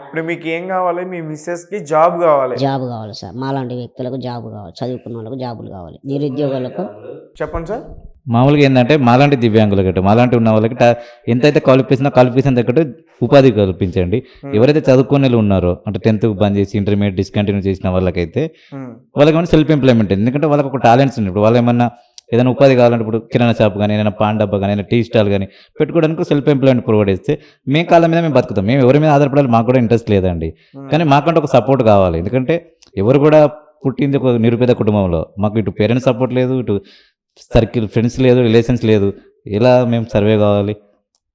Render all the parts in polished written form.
ఇప్పుడు మీకు ఏం కావాలి? మీ మిస్సెస్‌కి జాబ్ కావాలి. జాబ్ కావాలి సార్. మాలాంటి వ్యక్తులకు జాబ్ కావాలి. చదువుకున్న వాళ్ళకు జాబులు కావాలి. నిరుద్యోగులకు చెప్పండి సార్. మామూలుగా ఏంటంటే మాలాంటి దివ్యాంగులకట మాలాంటి ఉన్న వాళ్ళకి ఎంతైతే క్వాలిఫికేషన్ తగ్గట్టు ఉపాధి కల్పించండి. ఎవరైతే చదువుకునే ఉన్నారో అంటే 10th బంద్ చేసి ఇంటర్మీడియట్ డిస్కంటిన్యూ చేసిన వాళ్ళకైతే వాళ్ళకి ఏమైనా సెల్ఫ్ ఎంప్లాయ్మెంట్. ఎందుకంటే వాళ్ళకి ఒక టాలెంట్స్ ఉన్నాయి. ఇప్పుడు వాళ్ళు ఏమన్నా ఏదైనా ఉపాధి కావాలంటే ఇప్పుడు కిరాణా షాప్ కానీ ఏదైనా పాన్ డబ్బా కానీ ఏదైనా టీ స్టాల్ కానీ పెట్టుకోవడానికి సెల్ఫ్ ఎంప్లాయ్మెంట్ ప్రొవైడ్ చేస్తే మేము కాళ్ళ మీద మేము బతుకుతాం. మేము ఎవరి మీద ఆధారపడాలి మాకు కూడా ఇంట్రెస్ట్ లేదండి. కానీ మాకంటే ఒక సపోర్ట్ కావాలి. ఎందుకంటే ఎవరు కూడా పుట్టింది ఒక నిరుపేద కుటుంబంలో. మాకు ఇటు పేరెంట్స్ సపోర్ట్ లేదు, ఇటు సర్కిల్ ఫ్రెండ్స్ లేదు, రిలేషన్స్ లేదు. ఎలా మేము సర్వే కావాలి?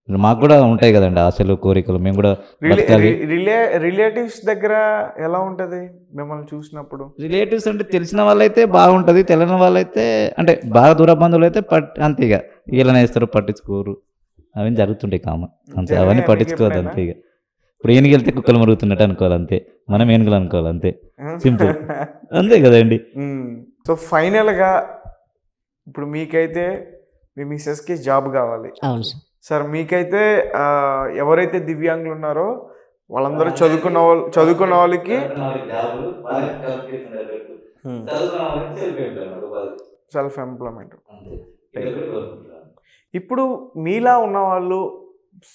మాకు కూడా ఉంటాయి కదండి ఆశలు, కోరికలు. మేము కూడా బతకాలి. రిలేటివ్స్ దగ్గర ఎలా ఉంటుంది మిమ్మల్ని చూసినప్పుడు? రిలేటివ్స్ అంటే తెలిసిన వాళ్ళైతే బాగుంటుంది, తెలియని వాళ్ళైతే అంటే బాగా దూర బంధువులు అయితే అంతే ఇక వీళ్ళని వేస్తారు, పట్టించుకోరు. అవన్నీ జరుగుతుంటాయి కామన్ అంతే. అవన్నీ పట్టించుకోవద్దు అంతే. ఇక ఇప్పుడు ఏనుగు వెళ్తే కుక్కలు మరుగుతున్నట్టు అనుకోవాలి అంతే. మనం ఏనుగులు అనుకోవాలి అంతే. సింపుల్ అంతే కదండి. సో ఫైనల్గా ఇప్పుడు మీకైతే మీ మిస్సెస్కి జాబ్ కావాలి. అవును సార్. సార్ మీకైతే ఎవరైతే దివ్యాంగులు ఉన్నారో వాళ్ళందరూ చదువుకున్న వాళ్ళకి సెల్ఫ్ ఎంప్లాయ్మెంట్. ఇప్పుడు మీలా ఉన్న వాళ్ళు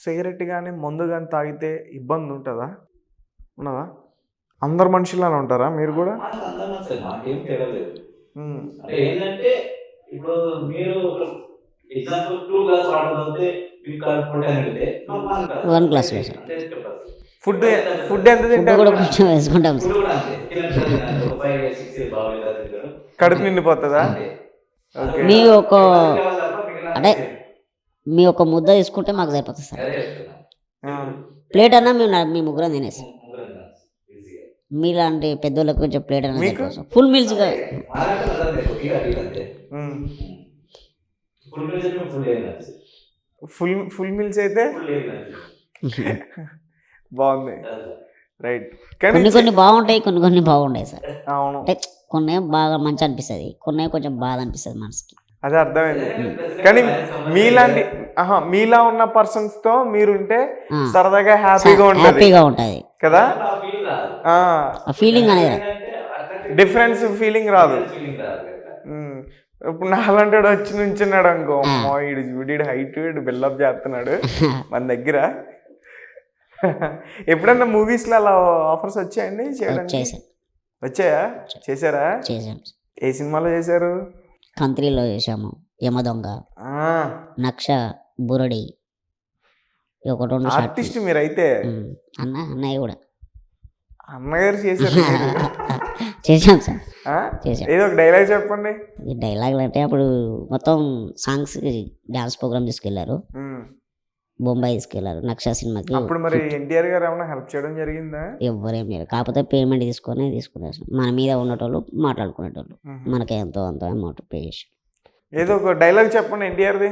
సిగరెట్ కానీ మందు కానీ తాగితే ఇబ్బంది ఉంటుందా? ఉన్నదా? అందరు మనుషులానే ఉంటారా మీరు కూడా? ఏంటంటే ఇప్పుడు మీరు ఎగ్జాంపుల్ 2 గ్లాస్ వాటర్ తాగితే వన్ గ్లాస్ సార్. ఫుడ్ ఎంత ఫుడ్ తింటారు? కూడా కొంచెం వేసుకుంటాం సార్. కడుపు నిండిపోతుందా? మీ ఒక అంటే మీ ఒక ముద్ద తీసుకుంటే మాకు సరిపోతుంది సార్. ప్లేట్ అన్నా మీ ముగ్గురం తినేస్తాం. మీలాంటి పెద్దోళ్ళకి కొంచెం ప్లేట్ అన్నా సరిపోతుంది. ఫుల్ మీల్స్ ఫుల్ మీల్స్ అయితే బాగుంది. రైట్. కానీ కొన్ని బాగుంటాయి, కొన్ని బాగుంటాయి సార్. అవును. అంటే కొన్ని బాగా మంచి అనిపిస్తుంది, కొన్ని కొంచెం బాధ అనిపిస్తుంది మనసుకి. అదే అర్థమైంది. కానీ మీలా ఉన్న పర్సన్స్ తో మీరుంటే సరదాగా హ్యాపీగా ఉంటుంది కదా. ఆ ఫీలింగ్ అనేది డిఫరెన్స్ ఫీలింగ్ రాదు. ఇప్పుడు నాలంటే వచ్చి నుంచున్నాడు అనుకో, అమ్మో ఈడు చూడు హైట్ బిల్డప్ చేస్తున్నాడు మన దగ్గర. ఎప్పుడన్నా మూవీస్ లో అలా ఆఫర్స్ వచ్చాయండి చేయడానికి? వచ్చాయా? చేశారా? ఏ సినిమాలో చేశారు? కంత్రీలో చేసాము, యమదొంగ, నక్ష, బురడి, ఒక 2 ఆర్టిస్ట్ మీరైతే. అన్నయ్య కూడా అన్నగారు చేశారు. చేసాం సార్. ఏదో ఒక డైలాగ్ చెప్పండి. ఈ డైలాగులు అంటే అప్పుడు మొత్తం సాంగ్స్కి డాన్స్ ప్రోగ్రామ్ తీసుకెళ్లారు, బొంబాయి తీసుకెళ్లారు నక్ష సినిమాకి. అప్పుడు మరి ఎన్టీఆర్ గారు ఏమైనా హెల్ప్ చేయడం జరిగిందా? ఎవ్వరేం లేదు, కాకపోతే పేమెంట్ తీసుకునేసి మన మీద ఉన్నటోళ్ళు మాట్లాడుకునేటోళ్ళు మనకి ఎంతో అంత అమౌంట్ పే చేసి. ఏదో ఒక డైలాగ్ చెప్పండి ఎన్టీఆర్ది.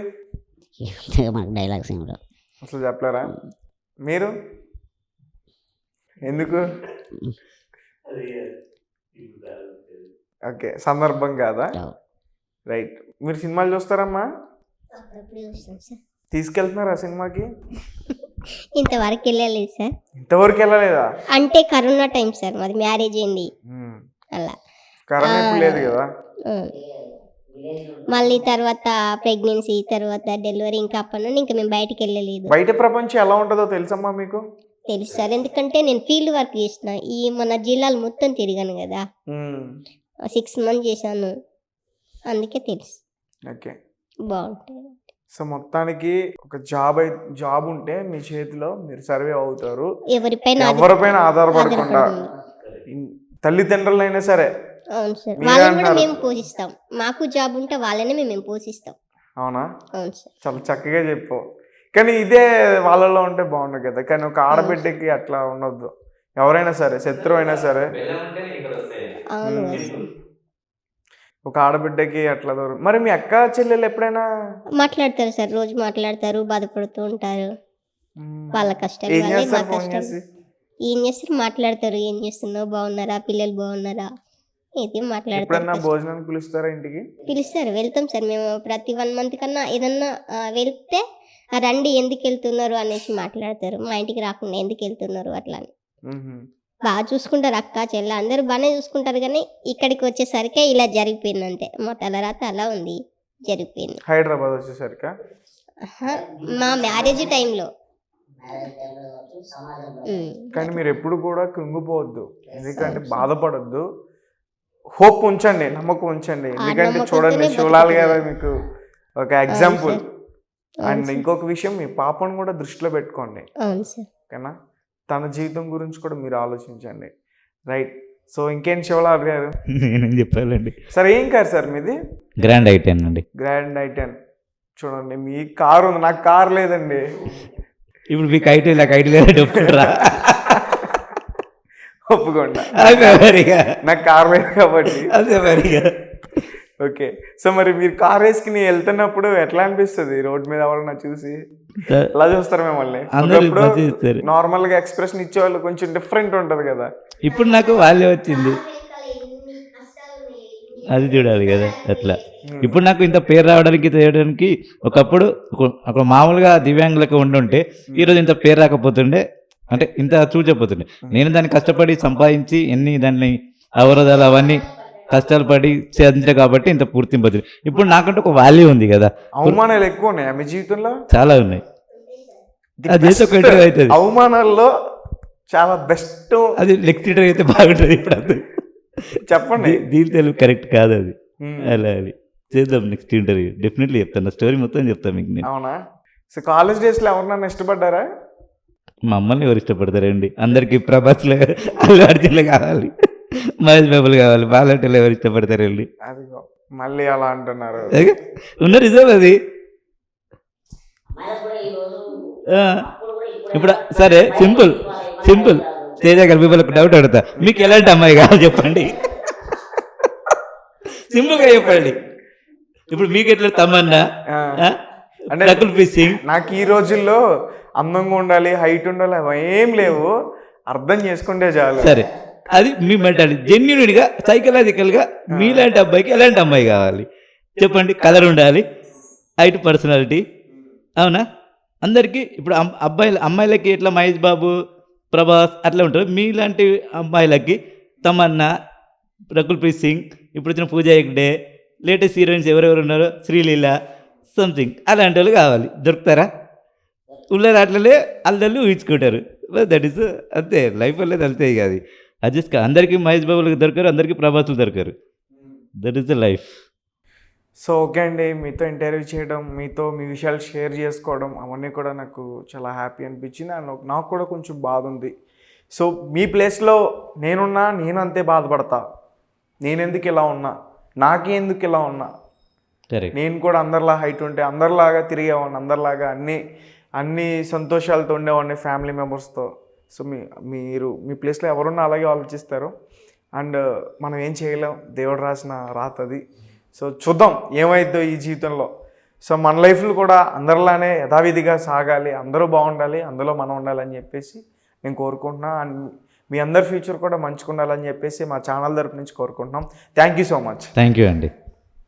మనకు డైలాగ్స్ ఏమి రావు అసలు. చెప్పలేరా మీరు? ఎందుకు? ఓకే, సందర్భం కాదా? రైట్. మీరు సినిమాలు చూస్తారమ్మా? తీసుకెళ్తున్నారా సినిమాకి? ఇంతవరకు వెళ్ళలేదు సార్. ఇంతవరకు వెళ్ళలేదా? అంటే కరోనా టైం సార్, మాది మ్యారేజ్ అయింది అలా. కరోనా ఇప్పుడు లేదు కదా. మళ్ళీ తర్వాత ప్రెగ్నెన్సీ, తర్వాత డెలివరీ, ఇంకా అప్పటి నుండి ఇంకా మేము బయటకు వెళ్ళలేదు. బయట ప్రపంచం ఎలా ఉంటుందో తెలుసమ్మా మీకు? తెలుసు సార్, ఎందుకంటే నేను ఫీల్డ్ వర్క్ చేసిన, ఈ మన జిల్లాలు మొత్తం తిరిగాను కదా. 6 months చేశాను, అందుకే తెలుసు. ఓకే, బాగుంటుంది. సో మొత్తానికి ఒక జాబ్ ఉంటే మీ చేతిలో మీరు సర్వే అవుతారు. ఎవరిపైన ఆధారపడకుండా, తల్లిదండ్రులైనా సరే. అవును సార్, వాళ్ళని కూడా మేము పోషిస్తాం. మాకు జాబ్ ఉంటే వాళ్ళనే మేము పోషిస్తాం. అవునా? అవును సార్. చాలా చక్కగా చెప్పు. కానీ ఇదే వాళ్ళలో ఉంటే బాగుండు కదా. కానీ ఒక ఆడబిడ్డకి అట్లా ఉండొద్దు. ఎవరైనా సరే, శత్రువు అయినా సరే, ఒక ఆడబిడ్డకి అట్లా దూరం. మరి మీ అక్క చెల్లెలు ఎప్పుడైనా మాట్లాడతారు సార్, రోజు మాట్లాడతారు, బాధపడుతూ ఉంటారు. వాళ్ళ కష్టం ఏం చేస్తారు, మాట్లాడతారు. ఏం చేస్తున్నావు, బాగున్నారా, పిల్లలు బాగున్నారా, ఇది మాట్లాడతారు. భోజనానికి పిలుస్తారా ఇంటికి? పిలుస్తారు, వెళ్తాం సార్. మేము ప్రతి 1 month కన్నా ఏదన్నా వెళ్తే రండి ఎందుకు వెళ్తున్నారు అనేసి మాట్లాడతారు, మా ఇంటికి రాకుండా ఎందుకు వెళ్తున్నారు అట్లా అని. మ్మ్. బాగా చూసుకుంటారు అక్క చెల్ల, అందరూ బాగానే చూసుకుంటారు, కానీ ఇక్కడికి వచ్చేసరికి ఇలా జరిగిపోయింది అంతే. మా తలరాత అలా ఉంది, జరిగిపోయింది. హైదరాబాద్ వచ్చేసరికి ఆహా, మా మ్యారేజ్ టైంలో. కానీ మీరు ఎప్పుడు కూడా కృంగిపోవద్దు, ఎందుకంటే బాధపడొద్దు, హోప్ ఉంచండి, నమ్మకం ఉంచండి. ఎందుకంటే నమ్మకంతోనే చూడండి శివలాల్ గారు బతుకుతున్నారు. మీకు ఒక ఎగ్జాంపుల్. సార్. అవును అండ్ సార్. ఇంకొక విషయం, మీ పాపను కూడా దృష్టిలో పెట్టుకోండి, అవును సార్. ఓకేనా? తన జీవితం గురించి కూడా మీరు ఆలోచించండి, రైట్? సో ఇంకేంటి శివలాల్ గారు? నేనేం చెప్పాలండి. సార్ ఏం కార్ సార్ మీది? గ్రాండ్ ఐటెన్ అండి. Grand i10. చూడండి మీ కారు ఉంది, నాకు కార్ లేదండి. ఇప్పుడు మీకు ఐటీ నాకు ఐటీ లేదంటే ఒప్పుకుంటారా? ఒప్పుకోండి, అదే మరిగా, నాకు కార్ లేదు కాబట్టి. అదే మరిగా. ఓకే, సో మరి మీరు కార్ వేసుకుని వెళ్తున్నప్పుడు ఎట్లా అనిపిస్తుంది? రోడ్ మీద ఎవరన్నా చూసి ఎలా చూస్తారు మిమ్మల్ని? అందరూ మంచిగా ఇస్తారు. నార్మల్ గా ఎక్స్ప్రెషన్ ఇచ్చేవాళ్ళు కొంచెం డిఫరెంట్ ఉంటది కదా. ఇప్పుడు నాకు వాళ్ళే వచ్చింది, అది చూడాలి కదా అట్లా. ఇప్పుడు నాకు ఇంత పేరు రావడానికి చేయడానికి ఒకప్పుడు ఒక మామూలుగా దివ్యాంగులకు ఉండుంటే ఈరోజు ఇంత పేరు రాకపోతుండే, అంటే ఇంత చూచకపోతుండే. నేను దాన్ని కష్టపడి సంపాదించి దాన్ని అవరోధాలు అవన్నీ కష్టాలు పడి చేయించా కాబట్టి ఇంత పూర్తింపు వచ్చింది. ఇప్పుడు నాకంటే ఒక వాల్యూ ఉంది కదా. అవమానాలు ఎక్కువ ఉన్నాయి మీ జీవితంలో, చాలా ఉన్నాయి. అది చేస్తే ఒక ఇంటర్వ్యూ అవుతుంది. అవమానాల్లో చాలా బెస్ట్ అది నెక్స్ట్ ఇంటర్వ్యూ అయితే బాగుంటుంది. ఇప్పుడు అది చెప్పండి. దీని తెలుగు కరెక్ట్ కాదు అది. అలా అది చేద్దాం నెక్స్ట్ ఇంటర్వ్యూ, డెఫినెట్లీ చెప్తాను, స్టోరీ మొత్తం చెప్తాను మీకు నేను. అవునా? సో కాలేజ్ డేస్ లో ఎవరినన్నా ఇష్టపడ్డారా? మమ్మల్ని ఎవరు ఇష్టపడతారండి? అందరికి ప్రభాస్లో, అల్లు అర్జున్లో కావాలి, మహేష్ బాబులు కావాలి, బాలంటిలో ఎవరు ఇష్టపడతారండి? అదిగో మళ్ళీ అలా అంటున్నారు. ఉన్న రిజర్వ్ అది. ఇప్పుడు సరే సింపుల్ తేజ గారు మిమ్మల్ని ఒక డౌట్ అడుగుతా, మీకు ఎలాంటి అమ్మాయి కావాలి చెప్పండి, సింపుల్గా చెప్పండి. ఇప్పుడు మీకు ఎట్లా తమన్నా, అంటే రకుల్ ప్రీత్ సింగ్? నాకు ఈ రోజుల్లో అందంగా ఉండాలి, హైట్ ఉండాలి, అవి ఏం లేవు, అర్థం చేసుకుంటే చాలు. సరే, అది మీ మెంటాలిటీ. జెన్యున్గా సైకలాజికల్గా మీలాంటి అబ్బాయికి ఎలాంటి అమ్మాయి కావాలి చెప్పండి. కలర్ ఉండాలి, హైట్, పర్సనాలిటీ, అవునా? అందరికీ ఇప్పుడు అమ్మాయిలకి ఎట్లా మహేష్ బాబు, ప్రభాస్ అట్లా ఉంటారు, మీలాంటి అమ్మాయిలకి తమన్నా, రకుల్ ప్రీత్ సింగ్, ఇప్పుడు వచ్చిన పూజా హెగ్డే, లేటెస్ట్ హీరోయిన్స్ ఎవరెవరు ఉన్నారో, శ్రీలీల, సంథింగ్ అలాంటి వాళ్ళు కావాలి. దొరుకుతారా? ఉన్నారు అట్లనే అల్లలు ఊహించుకుంటారు. దట్ ఈస్ అంతే, లైఫ్ అనేది అంతే. అది అడ్జస్ట్ అందరికీ మహేష్ బాబులకు దొరకరు, అందరికీ ప్రభాస్లు దొరకరు. That is the life. So okay అండి, మీతో ఇంటర్వ్యూ చేయడం, మీతో మీ విషయాలు షేర్ చేసుకోవడం అవన్నీ కూడా నాకు చాలా హ్యాపీ అనిపించింది. అండ్ నాకు కూడా కొంచెం బాధ ఉంది. సో మీ ప్లేస్లో నేను అంతే బాధపడతా. నేను ఎందుకు ఇలా ఉన్నా, నాకెందుకు ఇలా ఉన్నా, నేను కూడా అందరిలా హైట్ ఉంటే అందరిలాగా తిరిగేవాడిని, అందరిలాగా అన్ని సంతోషాలతో ఉండేవాడిని ఫ్యామిలీ మెంబర్స్తో. సో మీరు మీ ప్లేస్లో ఎవరున్నా అలాగే ఆలోచిస్తారు. అండ్ మనం ఏం చేయలేం, దేవుడు రాసిన రాత అది. సో చూద్దాం ఏమైద్దో ఈ జీవితంలో. సో మన లైఫ్లు కూడా అందరిలానే యథావిధిగా సాగాలి, అందరూ బాగుండాలి, అందులో మనం ఉండాలని చెప్పేసి నేను కోరుకుంటున్నా. అండ్ మీ అందరి ఫ్యూచర్ కూడా మంచిగా ఉండాలని చెప్పేసి మా ఛానల్ తరపు నుంచి కోరుకుంటున్నాం. Thank you so much. Thank you అండి.